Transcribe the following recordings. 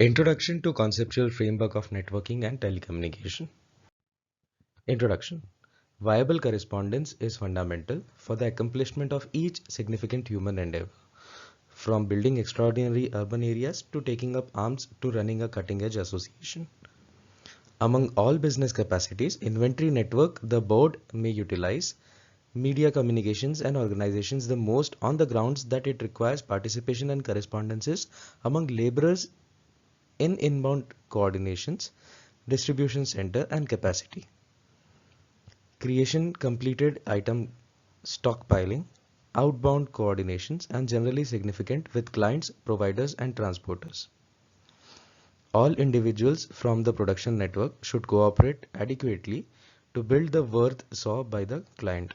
Introduction to Conceptual Framework of Networking and Telecommunication. Introduction. Viable correspondence is fundamental for the accomplishment of each significant human endeavor, from building extraordinary urban areas to taking up arms to running a cutting-edge association. Among all business capacities, inventory network the board may utilize media communications and organizations the most on the grounds that it requires participation and correspondences among laborers in inbound coordinations, distribution center and capacity. Creation completed item stockpiling, outbound coordinations and generally significant with clients, providers and transporters. All individuals from the production network should cooperate adequately to build the worth saw by the client.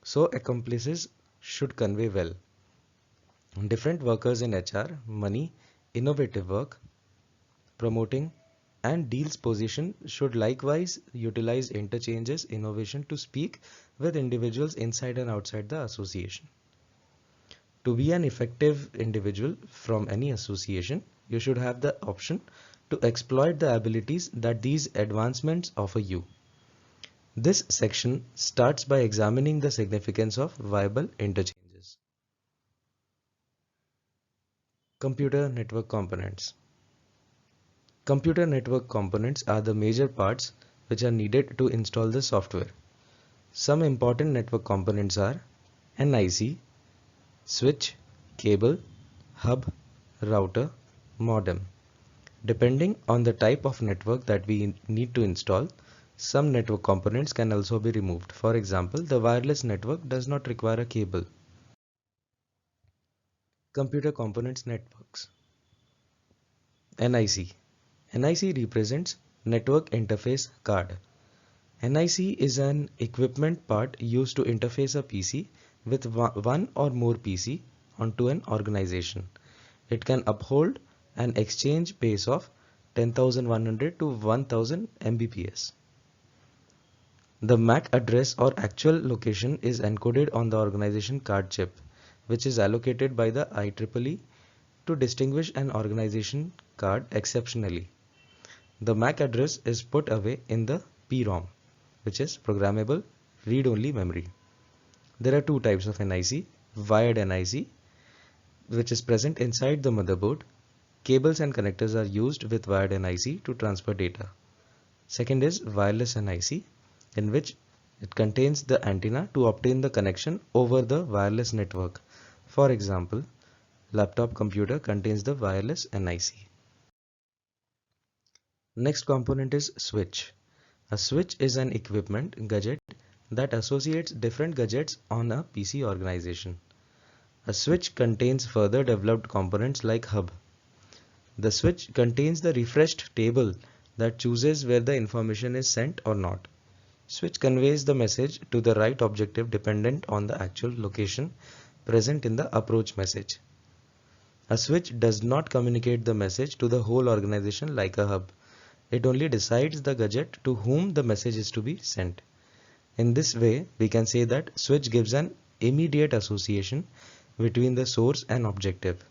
So accomplices should convey well. Different workers in HR, money, innovative work, promoting and deals position should likewise utilize interchanges innovation to speak with individuals inside and outside the association. To be an effective individual from any association, you should have the option to exploit the abilities that these advancements offer you. This section starts by examining the significance of viable interchanges. Computer network components. Computer network components are the major parts which are needed to install the software. Some important network components are NIC, switch, cable, hub, router, modem. Depending on the type of network that we need to install, some network components can also be removed. For example, the wireless network does not require a cable. Computer components networks. NIC. NIC represents Network Interface Card. NIC is an equipment part used to interface a PC with one or more PC onto an organization. It can uphold an exchange pace of 10,100 to 1000 Mbps. The MAC address or actual location is encoded on the organization card chip, which is allocated by the IEEE to distinguish an organization card exceptionally. The MAC address is put away in the PROM, which is programmable read-only memory. There are two types of NIC, wired NIC, which is present inside the motherboard. Cables and connectors are used with wired NIC to transfer data. Second is wireless NIC, in which it contains the antenna to obtain the connection over the wireless network. For example, laptop computer contains the wireless NIC. Next component is switch. A switch is an equipment gadget that associates different gadgets on a PC organization. A switch contains further developed components like hub. The switch contains the refreshed table that chooses where the information is sent or not. Switch conveys the message to the right objective dependent on the actual location present in the approach message. A switch does not communicate the message to the whole organization like a hub. It only decides the gadget to whom the message is to be sent. In this way, we can say that switch gives an immediate association between the source and objective.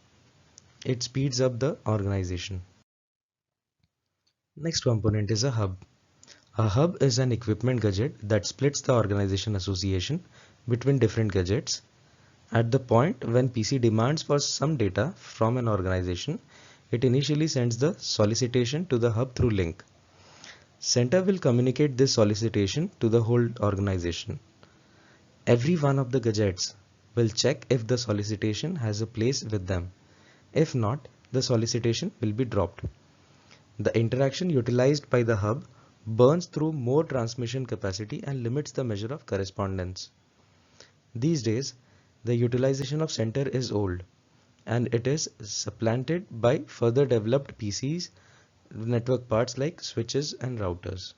It speeds up the organization. Next component is a hub. A hub is an equipment gadget that splits the organization association between different gadgets. At the point when PC demands for some data from an organization, it initially sends the solicitation to the hub through link. Center will communicate this solicitation to the whole organization. Every one of the gadgets will check if the solicitation has a place with them. If not, the solicitation will be dropped. The interaction utilized by the hub burns through more transmission capacity and limits the measure of correspondence. These days, the utilization of center is old, and it is supplanted by further developed PCs, network parts like switches and routers.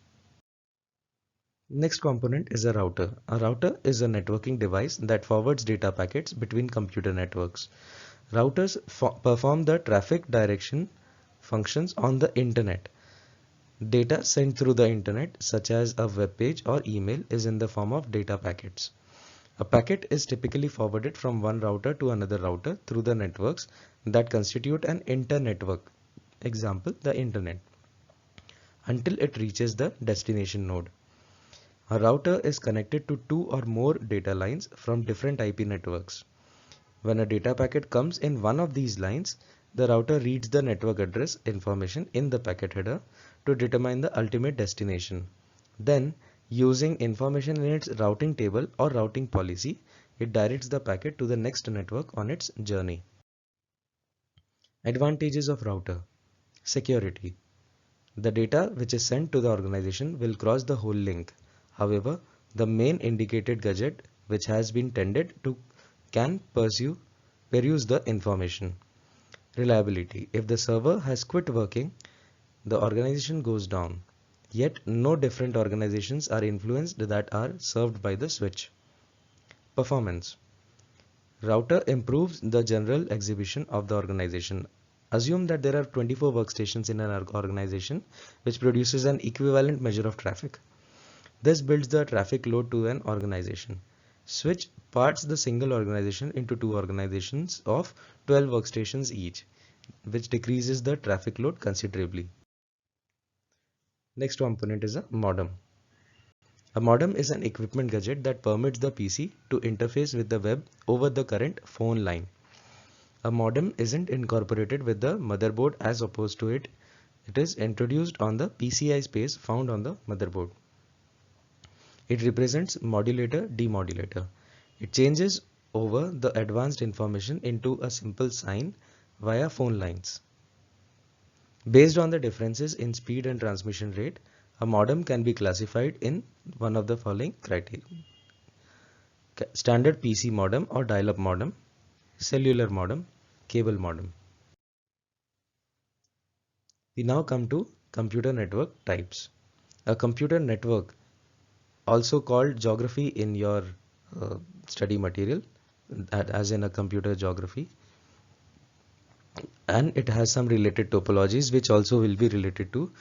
Next component is a router. A router is a networking device that forwards data packets between computer networks. Routers perform the traffic direction functions on the internet. Data sent through the internet, such as a web page or email, is in the form of data packets. A packet is typically forwarded from one router to another router through the networks that constitute an inter-network. example the internet, until it reaches the destination node. A router is connected to two or more data lines from different IP networks. When a data packet comes in one of these lines, the router reads the network address information in the packet header to determine the ultimate destination. Then, using information in its routing table or routing policy, it directs the packet to the next network on its journey. Advantages of router. Security. The data which is sent to the organization will cross the whole link. However, the main indicated gadget which has been tended to can peruse the information. Reliability. If the server has quit working, the organization goes down. Yet no different organizations are influenced that are served by the switch. Performance. Router improves the general exhibition of the organization. Assume that there are 24 workstations in an organization which produces an equivalent measure of traffic. This builds the traffic load to an organization. Switch parts the single organization into two organizations of 12 workstations each, which decreases the traffic load considerably. Next component is a modem. A modem is an equipment gadget that permits the PC to interface with the web over the current phone line. A modem isn't incorporated with the motherboard as opposed to it is introduced on the PCI space found on the motherboard. It represents modulator demodulator. It changes over the advanced information into a simple sign via phone lines. Based on the differences in speed and transmission rate, a modem can be classified in one of the following criteria. Standard PC modem or dial-up modem, cellular modem, cable modem. We now come to computer network types. A computer network, also called geography in your study material, as in a computer geography, and it has some related topologies which also will be related to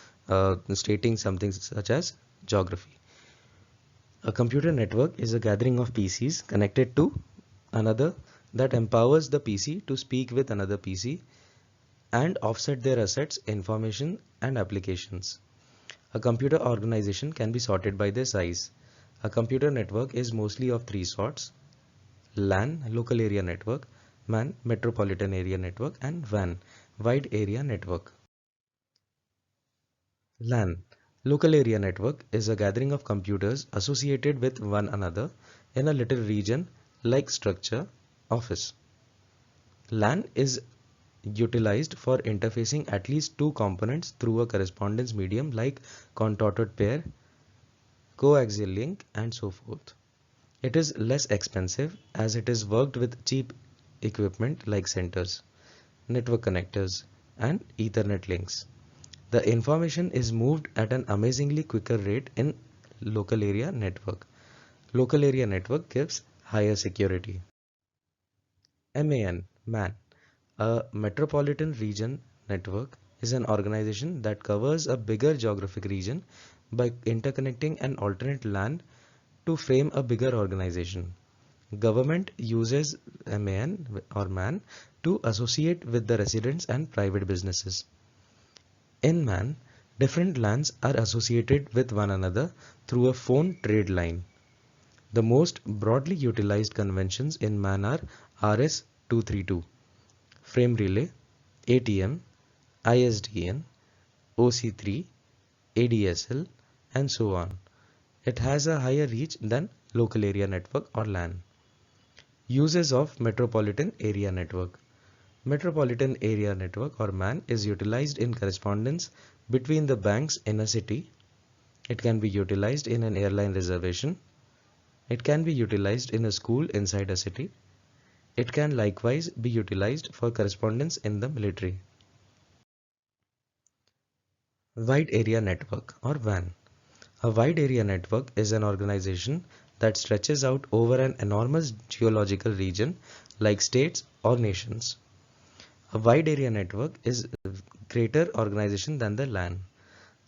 stating something such as geography. A computer network is a gathering of PCs connected to another that empowers the PC to speak with another PC and offset their assets, information, and applications. A computer organization can be sorted by their size. A computer network is mostly of three sorts: LAN, local area network; MAN, metropolitan area network; and WAN, wide area network. LAN, local area network, is a gathering of computers associated with one another in a little region like structure, office. LAN is utilized for interfacing at least two components through a correspondence medium like contorted pair, coaxial link, and so forth. It is less expensive as it is worked with cheap equipment like centers, network connectors, and Ethernet links. The information is moved at an amazingly quicker rate in local area network. Local area network gives higher security. MAN, a metropolitan region network, is an organization that covers a bigger geographic region by interconnecting an alternate LAN to frame a bigger organization. Government uses MAN or MAN to associate with the residents and private businesses. In MAN, different LANs are associated with one another through a phone trade line. The most broadly utilized conventions in MAN are RS-232, frame relay, ATM, ISDN, OC3, ADSL, and so on. It has a higher reach than local area network or LAN. Uses of metropolitan area network. Metropolitan area network or MAN is utilized in correspondence between the banks in a city. It can be utilized in an airline reservation. It can be utilized in a school inside a city. It can likewise be utilized for correspondence in the military. Wide Area Network or WAN. A wide area network is an organization that stretches out over an enormous geological region like states or nations. A wide area network is a greater organization than the LAN.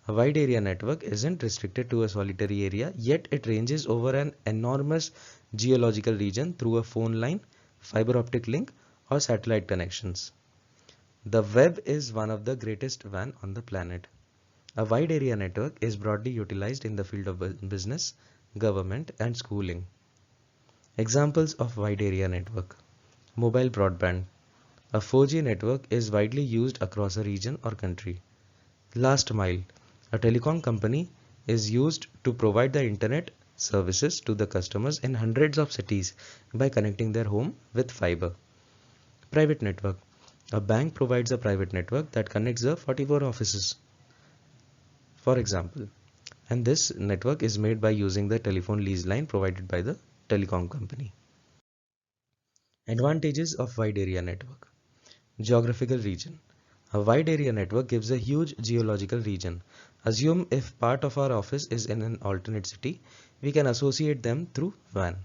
A wide area network isn't restricted to a solitary area, yet it ranges over an enormous geological region through a phone line, fiber optic link, or satellite connections. The web is one of the greatest WAN on the planet. A wide area network is broadly utilized in the field of business, government, and schooling. Examples of wide area network. Mobile broadband. A 4G network is widely used across a region or country. Last mile. A telecom company is used to provide the internet services to the customers in hundreds of cities by connecting their home with fiber. Private network. A bank provides a private network that connects the 44 offices, for example. And this network is made by using the telephone lease line provided by the telecom company. Advantages of wide area network. Geographical region. A wide area network gives a huge geological region. Assume if part of our office is in an alternate city, we can associate them through WAN.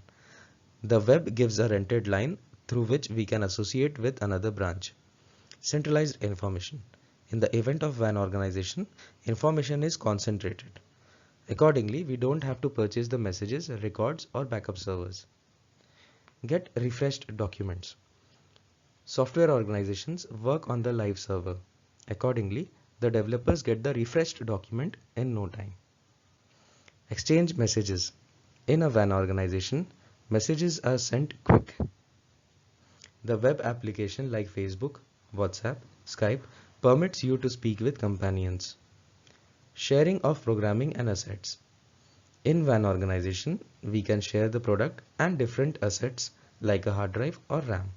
The web gives a rented line through which we can associate with another branch. Centralized information. In the event of WAN organization, information is concentrated. Accordingly, we don't have to purchase the messages, records, or backup servers. Get refreshed documents. Software organizations work on the live server. Accordingly, the developers get the refreshed document in no time. Exchange messages. In a WAN organization, messages are sent quick. The web application like Facebook, WhatsApp, Skype permits you to speak with companions. Sharing of programming and assets. In WAN organization, we can share the product and different assets like a hard drive or RAM.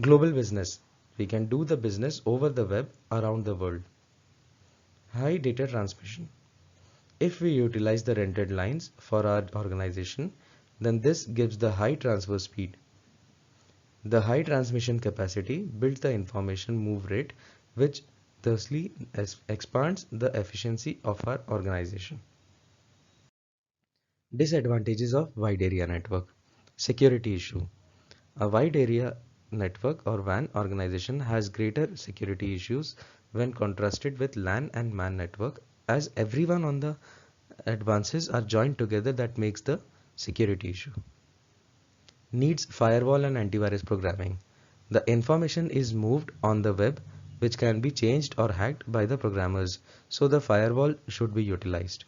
Global business. We can do the business over the web around the world. High data transmission. If we utilize the rented lines for our organization, then this gives the high transfer speed. The high transmission capacity builds the information move rate, which thusly expands the efficiency of our organization. Disadvantages of wide area network. Security issue. A wide area network or WAN organization has greater security issues when contrasted with LAN and MAN network, as everyone on the advances are joined together that makes the security issue. Needs firewall and antivirus programming. The information is moved on the web which can be changed or hacked by the programmers, so the firewall should be utilized.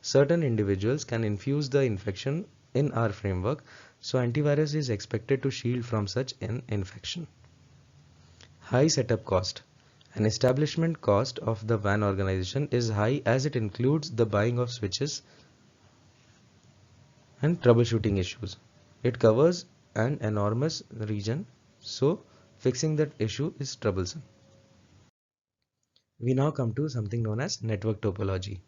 Certain individuals can infuse the infection in our framework, so antivirus is expected to shield from such an infection. High setup cost. An establishment cost of the WAN organization is high as it includes the buying of switches and troubleshooting issues. It covers an enormous region, so fixing that issue is troublesome. We now come to something known as network topology.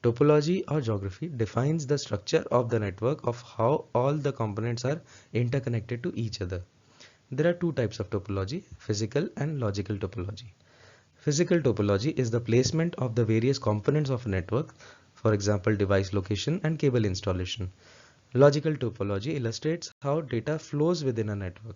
Topology or geography defines the structure of the network of how all the components are interconnected to each other. There are two types of topology, physical and logical topology. Physical topology is the placement of the various components of a network, for example, device location and cable installation. Logical topology illustrates how data flows within a network.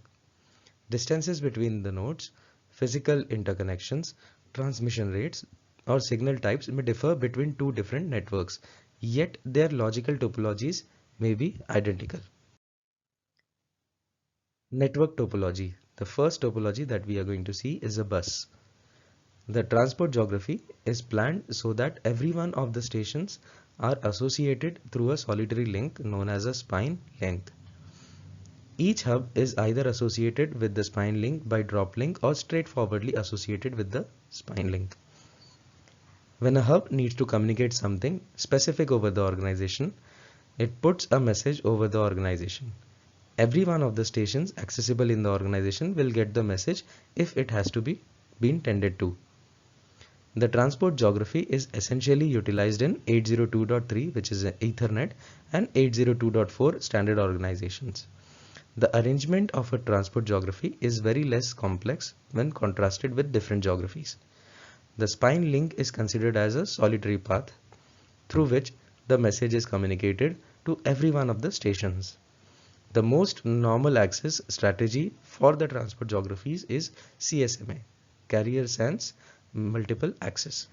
Distances between the nodes, physical interconnections, transmission rates, or signal types may differ between two different networks, yet their logical topologies may be identical. Network topology. The first topology that we are going to see is a bus. The transport geography is planned so that every one of the stations are associated through a solitary link known as a spine length. Each hub is either associated with the spine link by drop link or straightforwardly associated with the spine link. When a hub needs to communicate something specific over the organization, it puts a message over the organization. Every one of the stations accessible in the organization will get the message if it has to be tended to. The transport geography is essentially utilized in 802.3, which is Ethernet, and 802.4 standard organizations. The arrangement of a transport geography is very less complex when contrasted with different geographies. The spine link is considered as a solitary path through which the message is communicated to every one of the stations. The most normal access strategy for the transport geographies is CSMA, Carrier Sans Multiple Access.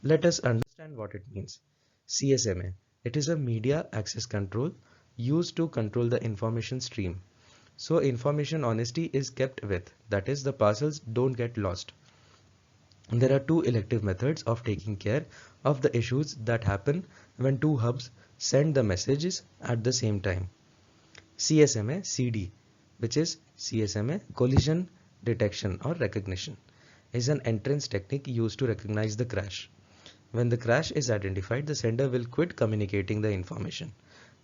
Let us understand what it means. CSMA, it is a media access control used to control the information stream. So information honesty is kept with, that is, the parcels don't get lost. There are two elective methods of taking care of the issues that happen when two hubs send the messages at the same time. CSMA CD, which is CSMA collision detection or recognition, is an entrance technique used to recognize the crash. When the crash is identified, the sender will quit communicating the information.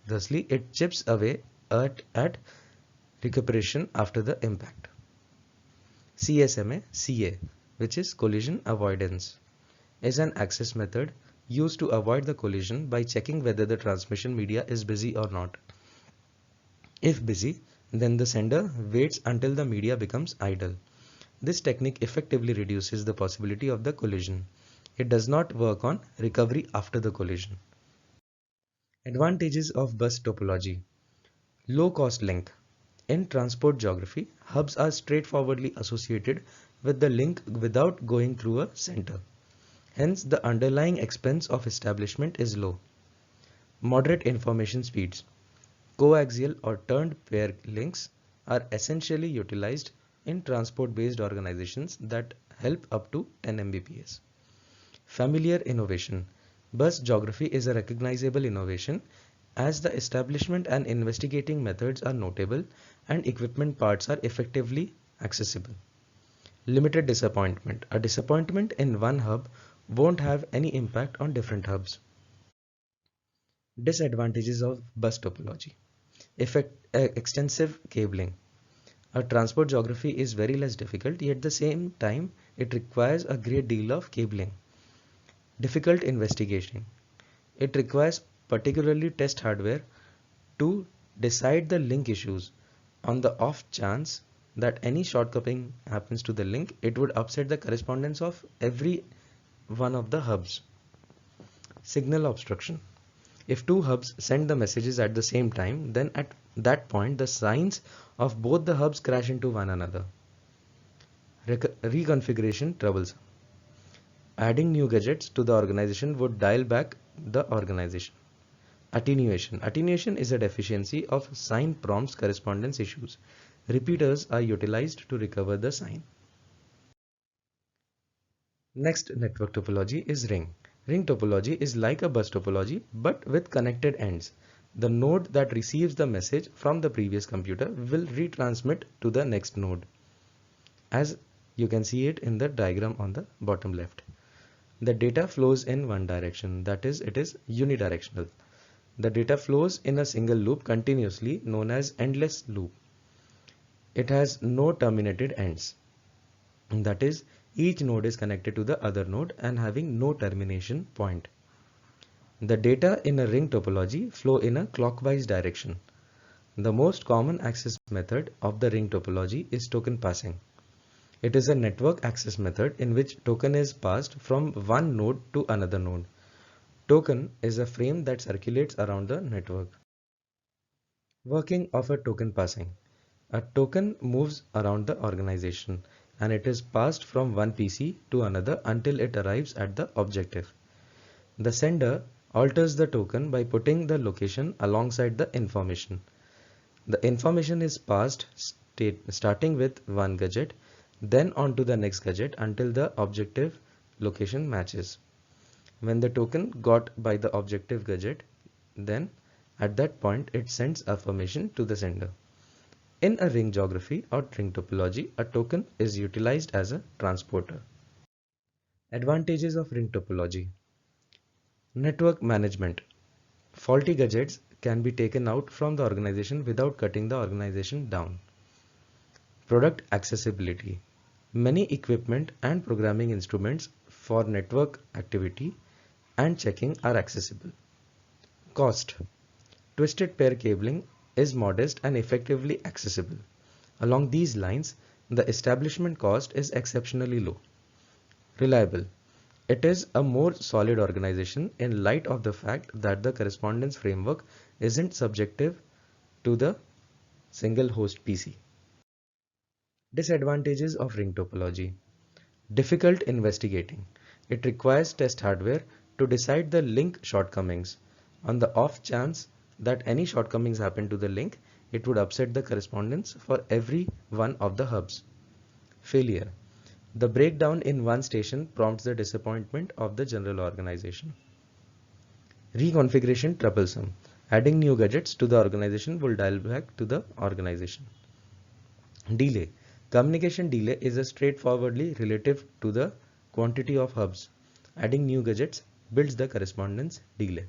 Thusly, it chips away at recuperation after the impact. CSMA CA, which is collision avoidance, is an access method used to avoid the collision by checking whether the transmission media is busy or not. If busy, then the sender waits until the media becomes idle. This technique effectively reduces the possibility of the collision. It does not work on recovery after the collision. Advantages of bus topology. Low cost link. In transport geography, hubs are straightforwardly associated with the link without going through a center. Hence, the underlying expense of establishment is low. Moderate information speeds. Coaxial or turned pair links are essentially utilized in transport-based organizations that help up to 10 Mbps. Familiar innovation. Bus geography is a recognizable innovation as the establishment and investigating methods are notable and equipment parts are effectively accessible. Limited disappointment. A disappointment in one hub won't have any impact on different hubs. Disadvantages of bus topology. Extensive cabling. A transport geography is very less difficult, yet at the same time it requires a great deal of cabling. Difficult investigation. It requires particularly test hardware to decide the link issues. On the off chance that any shortcoming happens to the link, it would upset the correspondence of every one of the hubs. Signal obstruction. If two hubs send the messages at the same time, then at that point the signs of both the hubs crash into one another. Reconfiguration troublesome. Adding new gadgets to the organization would dial back the organization. Attenuation. Attenuation is a deficiency of sign prompts correspondence issues. Repeaters are utilized to recover the sign. Next network topology is ring. Ring topology is like a bus topology but with connected ends. The node that receives the message from the previous computer will retransmit to the next node, as you can see it in the diagram on the bottom left. The data flows in one direction, that is, it is unidirectional. The data flows in a single loop continuously, known as endless loop. It has no terminated ends. That is, each node is connected to the other node and having no termination point. The data in a ring topology flow in a clockwise direction. The most common access method of the ring topology is token passing. It is a network access method in which token is passed from one node to another node. Token is a frame that circulates around the network. Working of a token passing. A token moves around the organization and it is passed from one PC to another until it arrives at the objective. The sender alters the token by putting the location alongside the information. The information is passed starting with one gadget, then on to the next gadget until the objective location matches. When the token got by the objective gadget, then at that point it sends affirmation to the sender. In a ring geography or ring topology, a token is utilized as a transporter. Advantages of ring topology. Network management. Faulty gadgets can be taken out from the organization without cutting the organization down. Product accessibility. Many equipment and programming instruments for network activity and checking are accessible. Cost. Twisted pair cabling is modest and effectively accessible. Along these lines, the establishment cost is exceptionally low. Reliable. It is a more solid organization in light of the fact that the correspondence framework isn't subjective to the single host PC. Disadvantages of ring topology. Difficult investigating. It requires test hardware to decide the link shortcomings. On the off chance that any shortcomings happen to the link, it would upset the correspondence for every one of the hubs. Failure. The breakdown in one station prompts the disappointment of the general organization. Reconfiguration troublesome. Adding new gadgets to the organization will dial back to the organization. Delay. Communication delay is a straightforwardly relative to the quantity of hubs. Adding new gadgets builds the correspondence delay.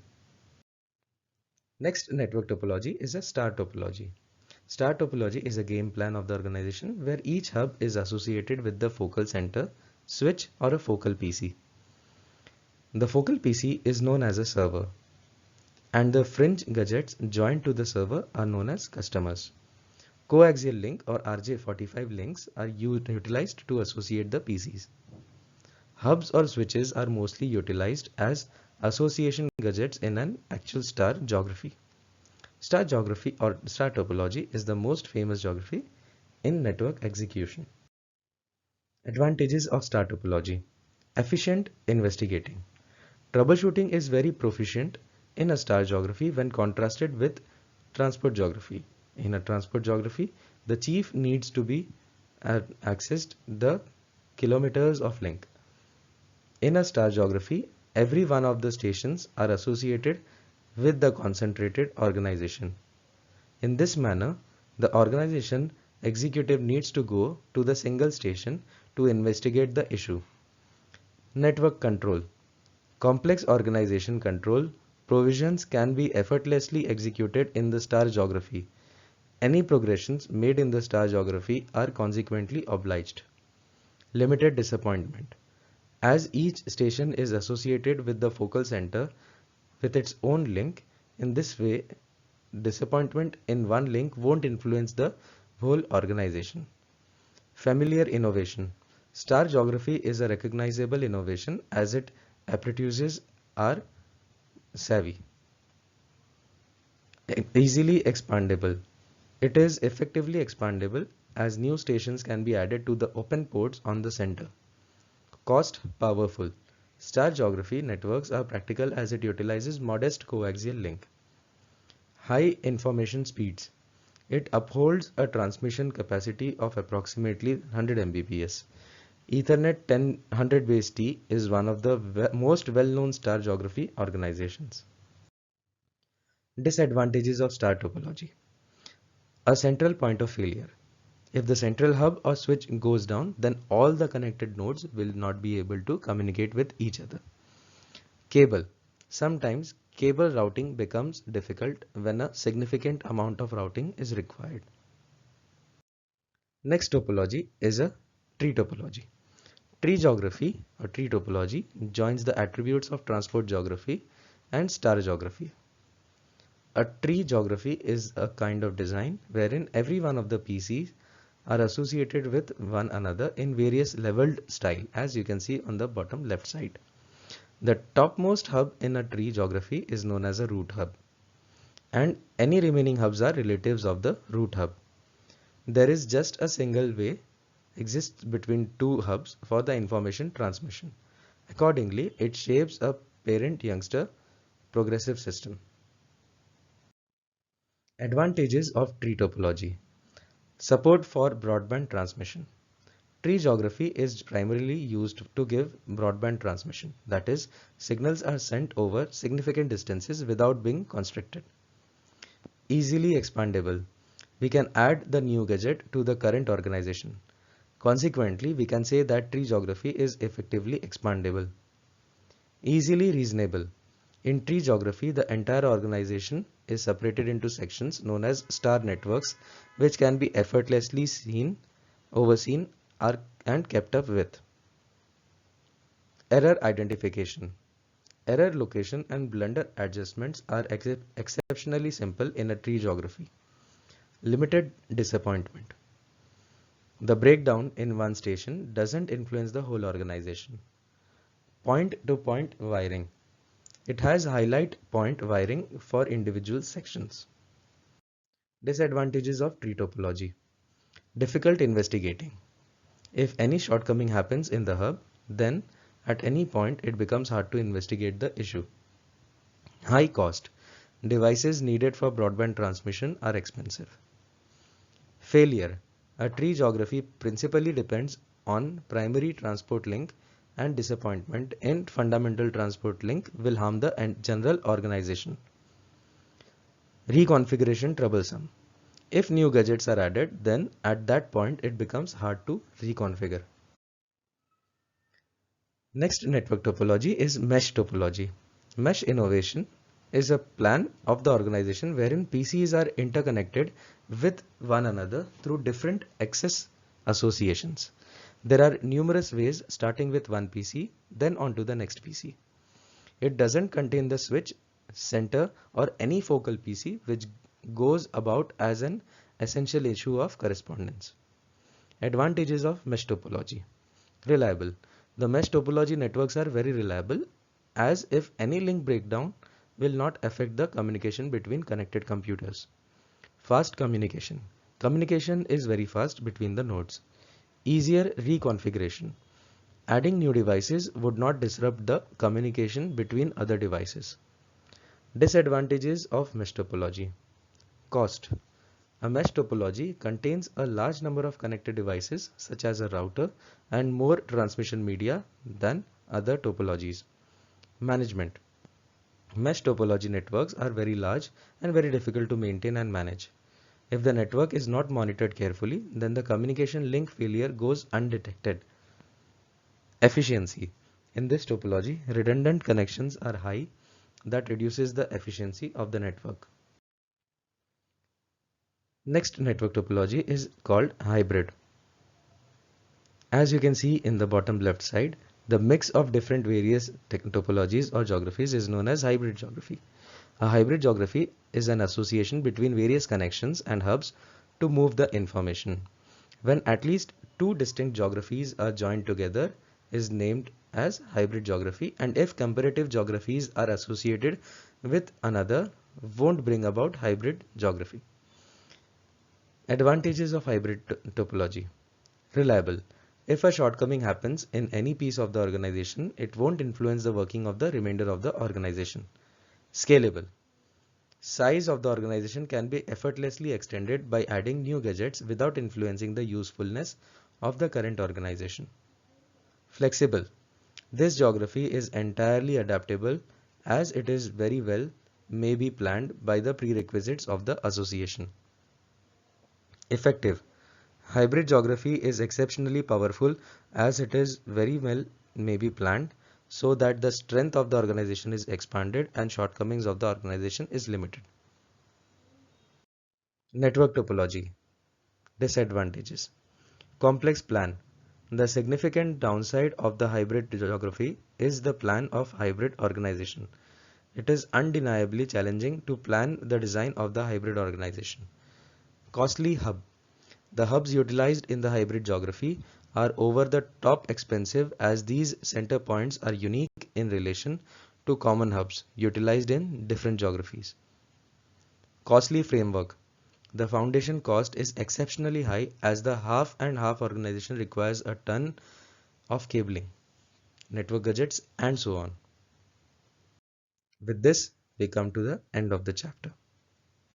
Next network topology is a star topology. Star topology is a game plan of the organization where each hub is associated with the focal center, switch, or a focal PC. The focal PC is known as a server, and the fringe gadgets joined to the server are known as customers. Coaxial link or RJ45 links are utilized to associate the PCs. Hubs or switches are mostly utilized as association gadgets in an actual star geography. Star geography or star topology is the most famous geography in network execution. Advantages of star topology. Efficient investigating. Troubleshooting is very proficient in a star geography when contrasted with transport geography. In a transport geography, the chief needs to be accessed the kilometers of link. In a star geography, every one of the stations are associated with the concentrated organization. In this manner, the organization executive needs to go to the single station to investigate the issue. Network control. Complex organization control provisions can be effortlessly executed in the star geography. Any progressions made in the star geography are consequently obliged. Limited disappointment. As each station is associated with the focal center with its own link, in this way, disappointment in one link won't influence the whole organization. Familiar innovation. Star geography is a recognizable innovation as it apprentices are savvy. Easily expandable. It is effectively expandable as new stations can be added to the open ports on the center. Cost powerful. Star geography networks are practical as it utilizes modest coaxial link. High information speeds. It upholds a transmission capacity of approximately 100 Mbps. Ethernet 1000 base T is one of the most well-known star geography organizations. Disadvantages of star topology. A central point of failure. If the central hub or switch goes down, then all the connected nodes will not be able to communicate with each other. Cable. Sometimes cable routing becomes difficult when a significant amount of routing is required. Next topology is a tree topology. Tree geography or tree topology joins the attributes of transport geography and star geography. A tree geography is a kind of design wherein every one of the PCs are associated with one another in various leveled style, as you can see on the bottom left side. The topmost hub in a tree geography is known as a root hub, and any remaining hubs are relatives of the root hub. There is just a single way exists between two hubs for the information transmission. Accordingly, it shapes a parent-youngster progressive system. Advantages of tree topology. Support for broadband transmission. Tree geography is primarily used to give broadband transmission. That is, signals are sent over significant distances without being constricted. Easily expandable. We can add the new gadget to the current organization. Consequently, we can say that tree geography is effectively expandable. Easily reasonable. In tree geography, the entire organization is separated into sections known as star networks, which can be effortlessly overseen, and kept up with. Error identification. Error location and blunder adjustments are exceptionally simple in a tree geography. Limited disappointment. The breakdown in one station doesn't influence the whole organization. Point-to-point wiring. It has highlight point wiring for individual sections. Disadvantages of tree topology. Difficult investigating. If any shortcoming happens in the hub, then at any point it becomes hard to investigate the issue. High cost. Devices needed for broadband transmission are expensive. Failure. A tree geography principally depends on primary transport link, and disappointment in fundamental transport link will harm the general organization. Reconfiguration troublesome. If new gadgets are added, then at that point it becomes hard to reconfigure. Next network topology is mesh topology. Mesh innovation is a plan of the organization wherein PCs are interconnected with one another through different access associations. There are numerous ways starting with one PC, then on to the next PC. It doesn't contain the switch, center, or any focal PC, which goes about as an essential issue of correspondence. Advantages of mesh topology. Reliable. The mesh topology networks are very reliable, as if any link breakdown will not affect the communication between connected computers. Fast communication. Communication is very fast between the nodes. Easier reconfiguration. Adding new devices would not disrupt the communication between other devices. Disadvantages of mesh topology. Cost. A mesh topology contains a large number of connected devices such as a router and more transmission media than other topologies. Management. Mesh topology networks are very large and very difficult to maintain and manage. If the network is not monitored carefully, then the communication link failure goes undetected. Efficiency. In this topology, redundant connections are high, that reduces the efficiency of the network. Next network topology is called hybrid. As you can see in the bottom left side, the mix of different various topologies or geographies is known as hybrid geography. A hybrid geography is an association between various connections and hubs to move the information. When at least two distinct geographies are joined together is named as hybrid geography, and if comparative geographies are associated with another, won't bring about hybrid geography. Advantages of hybrid topology. Reliable. If a shortcoming happens in any piece of the organization, it won't influence the working of the remainder of the organization. Scalable. Size of the organization can be effortlessly extended by adding new gadgets without influencing the usefulness of the current organization. Flexible. This geography is entirely adaptable as it is very well may be planned by the prerequisites of the association. Effective. Hybrid geography is exceptionally powerful as it is very well may be planned so that the strength of the organization is expanded and shortcomings of the organization is limited. Network topology. Disadvantages. Complex plan. The significant downside of the hybrid geography is the plan of hybrid organization. It is undeniably challenging to plan the design of the hybrid organization. Costly hub. The hubs utilized in the hybrid geography are over the top expensive as these center points are unique in relation to common hubs utilized in different geographies. Costly framework. The foundation cost is exceptionally high as the half and half organization requires a ton of cabling, network gadgets, and so on. With this, we come to the end of the chapter.